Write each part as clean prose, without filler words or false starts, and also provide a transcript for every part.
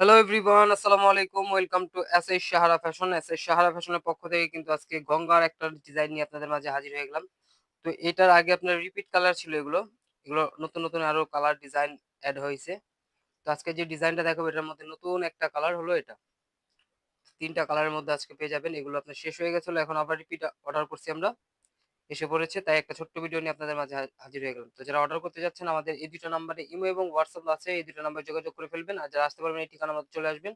Hello everyone, আসসালামু আলাইকুম। Welcome to SS Sahara fashion. SS Sahara ফ্যাশনের পক্ষ থেকে কিন্তু আজকে গঙ্গার একটা ডিজাইন নিয়ে আপনাদের মাঝে হাজির হয়ে গেলাম। তো এটার আগে আপনার রিপিট কালার ছিল এগুলো। এগুলো নতুন, নতুন আরো কালার ডিজাইন এড হইছে। তো আজকে যে ডিজাইনটা দেখাবো এটার মধ্যে নতুন একটা কালার হলো এটা। ৩ টা কালারের মধ্যে আজকে পেয়ে যাবেন। এগুলো আপনার শেষ হয়ে গেছিল। এখন আবার রিপিট অর্ডার করছি আমরা। এসে পড়েছে। তাই একটা ছোট্ট ভিডিও নিয়ে আপনাদের মাঝে হাজির হয়ে গেলাম। তো যারা অর্ডার করতে যাচ্ছেন আমাদের এই ২ টা নাম্বারে ইমো এবং হোয়াটসঅ্যাপ আছে। এই ২ টা নাম্বারে যোগাযোগ করে ফেলবেন। আর যারা আসতে পারবেন এই ঠিকানার মধ্যে চলে আসবেন।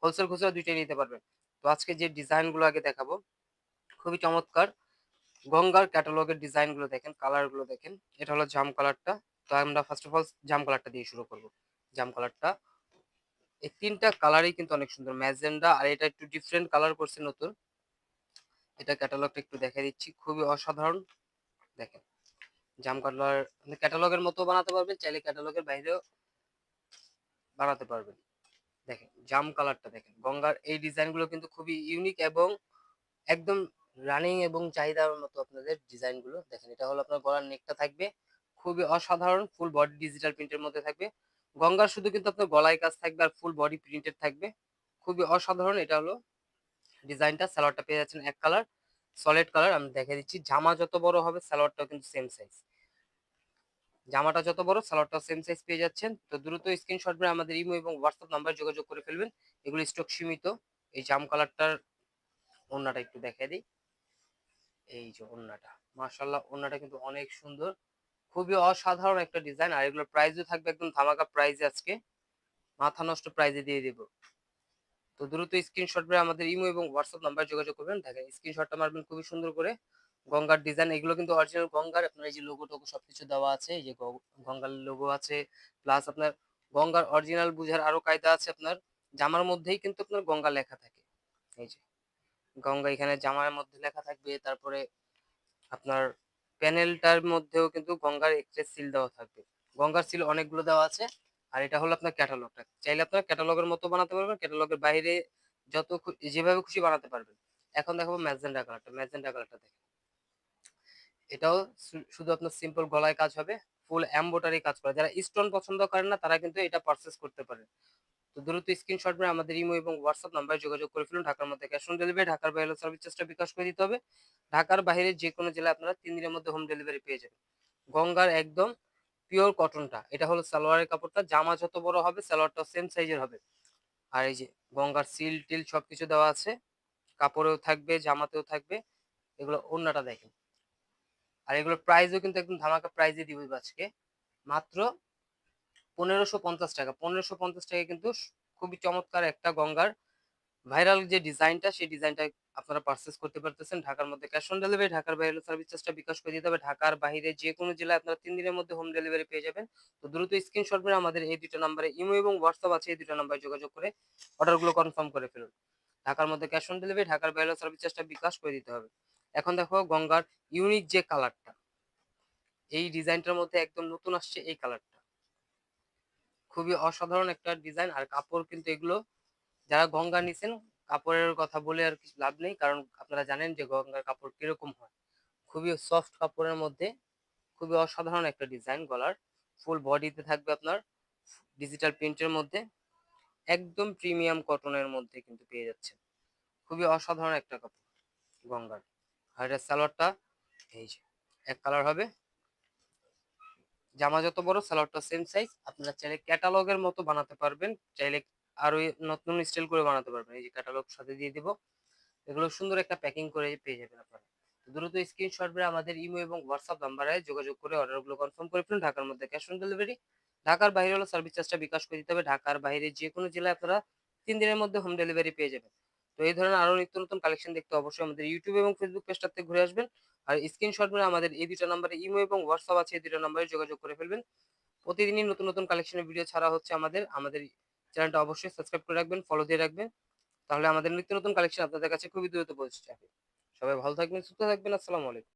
হোলসেল খুচরা ২ টাই নিতে পারবেন। তো আজকে যে ডিজাইনগুলো আগে দেখাবো খুবই চমৎকার। গঙ্গার ক্যাটালগের ডিজাইনগুলো দেখেন, কালারগুলো দেখেন। এটা হলো জাম কালারটা। তো আমরা ফার্স্ট অফ অল জাম কালারটা দিয়ে শুরু করব। জাম কালারটা। এই ৩ টা কালারই কিন্তু অনেক সুন্দর। ম্যাজেন্ডা আর এটা একটু ডিফারেন্ট কালার করছে নতুন। এটা ক্যাটালগটা একটু দেখাই দিচ্ছি। খুবই অসাধারণ। দেখেন। জাম কালার আপনি ক্যাটালগের মতো বানাতে পারবেন, চাইলে ক্যাটালগের বাইরেও বানাতে পারবেন। দেখেন, জাম কালারটা দেখেন। গঙ্গার এই ডিজাইনগুলো কিন্তু খুবই ইউনিক এবং একদম রানিং এবং চাহিদার মতো আপনাদের ডিজাইনগুলো দেখেন। এটা হলো আপনার গলার নেকটা থাকবে খুবই অসাধারণ, ফুল বডি ডিজিটাল প্রিন্টের মধ্যে থাকবে। গঙ্গার শুধু কিন্তু আপনার গলায় কাজ থাকবে আর ফুল বডি প্রিন্টেড থাকবে, খুবই অসাধারণ। এটা হলো ডিজাইনটা। সালোয়ারটা পেয়ে যাচ্ছেন এক কালার, সলিড কালার। আমি দেখে দিচ্ছি, জামা যত বড় হবে সালোয়ারটাও কিন্তু সেম সাইজ। জামাটা যত বড় সালোয়ারটাও সেম সাইজ পেয়ে যাচ্ছেন। তো দ্রুত স্ক্রিনশট করে আমাদের ইমো এবং হোয়াটসঅ্যাপ নাম্বার যোগাযোগ করে ফেলবেন। এগুলো স্টক সীমিত। এই জাম কালারটার ওড়নাটা একটু দেখাই দিই। এই যে ওড়নাটা, মাশাআল্লাহ, ওড়নাটা কিন্তু অনেক সুন্দর। খুবই অসাধারণ একটা ডিজাইন। আর এগুলোর প্রাইসও থাকবে একদম ধামাকা প্রাইসে, আজকে মাথা নষ্ট প্রাইসে দিয়ে দিব। তো দ্রুত স্ক্রিনশট করে আমাদের ইমো এবং হোয়াটসঅ্যাপ নাম্বার যোগাযোগ করবেন। দেখেন স্ক্রিনশটটা মারবেন খুবই সুন্দর করে। গঙ্গার ডিজাইন, এগুলো কিন্তু অরিজিনাল গঙ্গার। আপনার এই যে লোগো টোগো সবকিছু দেওয়া আছে। এই যে গঙ্গার লোগো আছে, প্লাস আপনার গঙ্গার অরিজিনাল বুঝার আরো কায়দা আছে। আপনার জামার মধ্যেই কিন্তু আপনার গঙ্গা লেখা থাকে। এই যে গঙ্গা এখানে জামার মধ্যে লেখা থাকবে। তারপরে আপনার প্যানেলটার মধ্যেও কিন্তু গঙ্গার এক্সপ্রেস সিল দেওয়া থাকবে। গঙ্গার সিল অনেকগুলো দেওয়া আছে। আর এটা হলো আপনার ক্যাটালগটা। চাইলে আপনার ক্যাটালগের মতো বানাতে পারবেন, ক্যাটালগের বাইরে যেভাবে খুশি বানাতে পারবেন। এখন দেখাবো ম্যাজেন্ডা কালারটা। ম্যাজেন্ডা কালারটা দেখেন। এটাও শুধু আপনার সিম্পল গলায় কাজ হবে, ফুল এমব্রয়ডারি কাজ করা। যারা স্টোন পছন্দ করেন না তারা কিন্তু এটা পারচেজ করতে পারেন। তো দ্রুত স্ক্রিনশট করে আমাদের ইমো এবং হোয়াটসঅ্যাপ নাম্বারে যোগাযোগ করে ফেলুন। ঢাকার মধ্যে ক্যাশ অন ডেলিভারি, ঢাকার বাইরে সার্ভিস চার্জটা বিকাশ করে দিতে হবে। ঢাকার বাইরে যে কোনো জেলায় আপনারা ৩ দিনের মধ্যে হোম ডেলিভারি পেয়ে যাবেন। গঙ্গার একদম পিওর কটনটা। এটা হলো সালোয়ারের কাপড়টা। জামা যত বড় হবে সালোয়ারটাও সেম সাইজের হবে। আর এই যে গঙ্গার সিল টিল সবকিছু দেওয়া আছে। কাপড়েও থাকবে, জামাতেও থাকবে। এগুলো ওড়নাটা দেখেন। আর এগুলোর প্রাইসও কিন্তু একদম ধামাকা প্রাইজে দিব আজকে। মাত্র ১৫৫০ টাকা। ১৫৫০ টাকায় কিন্তু খুবই চমৎকার একটা গঙ্গার ভাইরাল যে ডিজাইনটা, সেই ডিজাইনটা আপনারা পারচেজ করতে পারতেছেন। ঢাকার মধ্যে ক্যাশ অন ডেলিভারি, ঢাকার বাইরে সার্ভিস চার্জটা বিকাশ করে দিতে হবে। ঢাকার বাইরে যে কোনো জেলায় আপনারা ৩ দিনের মধ্যে হোম ডেলিভারি পেয়ে যাবেন। তো দ্রুত স্ক্রিনশট মেরে আমাদের এই ২ টা নাম্বারে ইমো এবং হোয়াটসঅ্যাপ আছে, এই ২ টা নাম্বারে যোগাযোগ করে অর্ডারগুলো কনফার্ম করে ফেলুন। ঢাকার মধ্যে ক্যাশ অন ডেলিভারি, ঢাকার বাইরে সার্ভিস চার্জটা বিকাশ করে দিতে হবে। এখন দেখো গঙ্গার ইউনিক যে কালারটা, এই ডিজাইনটার মধ্যে একদম নতুন আসছে এই কালারটা। খুবই অসাধারণ একটা ডিজাইন। আর কাপড় কিন্তু এগুলো যারা গঙ্গা নিছেন, কাপড়ের কথা বলে আর কিছু লাভ নেই, কারণ আপনারা জানেন যে গঙ্গার কাপড় কিরকম হয়। খুবই সফট কাপড়ের মধ্যে খুবই অসাধারণ একটা ডিজাইন। গলার ফুল বডিতে থাকবে আপনার ডিজিটাল প্রিন্টের মধ্যে, একদম প্রিমিয়াম কটনের মধ্যে কিন্তু পেয়ে যাচ্ছেন। খুবই অসাধারণ একটা কাপড় গঙ্গার। আর এর সালোয়ারটা এই যে এক কালার হবে। জামা যত বড় সালোয়ারটা সেম সাইজ। আপনারা চাইলে ক্যাটালগের মতো বানাতে পারবেন, চাইলে আরো নতুন স্টাইল করে বানাতে পারবেন। এই যে ক্যাটালগ সাথে দিয়ে দিব। এগুলো সুন্দর একটা প্যাকিং করে পেয়ে যাবেন আপনারা। দ্রুত স্ক্রিনশট করে আমাদের ইমো এবং হোয়াটসঅ্যাপ নাম্বারে যোগাযোগ করে অর্ডারগুলো কনফার্ম করে ফেলুন। ঢাকার মধ্যে ক্যাশ অন ডেলিভারি, ঢাকার বাইরে হলো সার্ভিস চার্জটা বিকাশ করে দিতে হবে। ঢাকার বাইরে যে কোনো জেলায় আপনারা ৩ দিনের মধ্যে হোম ডেলিভারি পেয়ে যাবেন। তো এই ধরনের আরো নিত্য নতুন কালেকশন দেখতে অবশ্যই আমাদের ইউটিউব এবং ফেসবুক পেজটাতে ঘুরে আসবেন। আর স্ক্রিনশট করে আমাদের এই ২ টা নাম্বারে ইমো এবং হোয়াটসঅ্যাপ আছে, এই ২ টা নাম্বারে যোগাযোগ করে ফেলবেন। প্রতিদিনই নতুন নতুন কালেকশনের ভিডিও ছাড়া হচ্ছে আমাদের চ্যানেলটা অবশ্যই সাবস্ক্রাইব করে রাখবেন, ফলো দিয়ে রাখবেন। তাহলে আমাদের নিত্য নতুন কালেকশন আপনাদের কাছে খুবই দ্রুত পৌঁছে যাবে। সবাই ভালো থাকবেন, সুস্থ থাকবেন। আসসালামু আলাইকুম।